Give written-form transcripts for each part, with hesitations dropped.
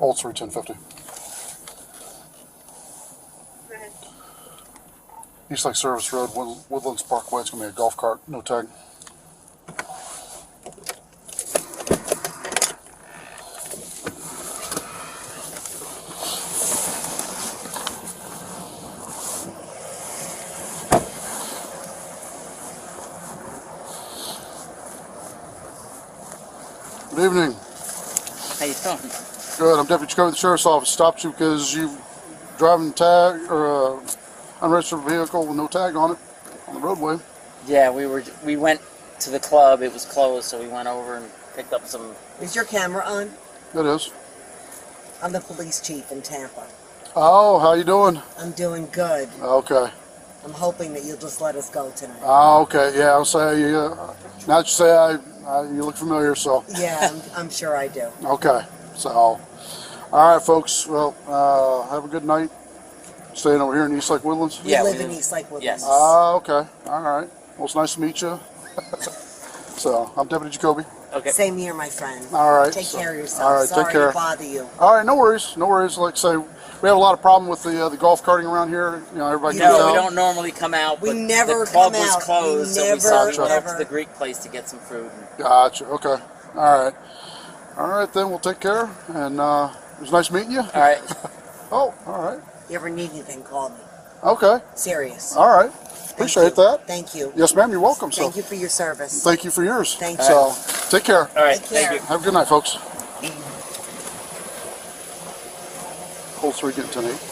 Old 31050. Go ahead. East Lake Service Road, Woodlands Parkway. It's going to be a golf cart, no tag. Good evening. How you doing? Good. I'm Deputy Jacoby of the Sheriff's Office. Stopped you because you driving tag or unregistered vehicle with no tag on it on the roadway. Yeah, we went to the club. It was closed, so we went over and picked up some. Is your camera on? It is. I'm the police chief in Tampa. Oh, how you doing? I'm doing good. Okay. I'm hoping that you'll just let us go tonight. Oh, okay. Yeah, I'll say now that you say you look familiar, so. Yeah, I'm sure I do. Okay. So, all right, folks. Well, have a good night. Staying over here in East Lake Woodlands? We live in East Lake Woodlands. Yes. Okay. All right. Well, it's nice to meet you. So, I'm Deputy Jacoby. Okay. Same here, my friend. All right. Take care of yourself. All right. Sorry Take care. to bother you. All right. No worries. No worries. Like I say, we have a lot of problem with the golf carting around here. You know, everybody No, gets we out. don't normally come out. We But never the club come was out. closed, We so we saw we never, went up to ever. the Greek place to get some food. Gotcha. Okay. All right. All right. Then we'll take care. And it was nice meeting you. All right. Oh. All right. You ever need anything, call me. Okay. Serious. All right. Appreciate that. Thank you. Yes, ma'am. You're welcome. Thank you for your service. Thank you for yours. Thank you. So, take care. All right. Take care. Thank you. Have a good night, folks. Hole 3 getting 10-8.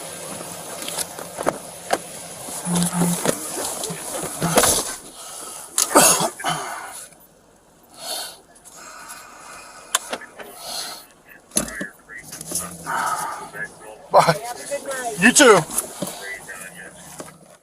Bye. Have a good night. You too.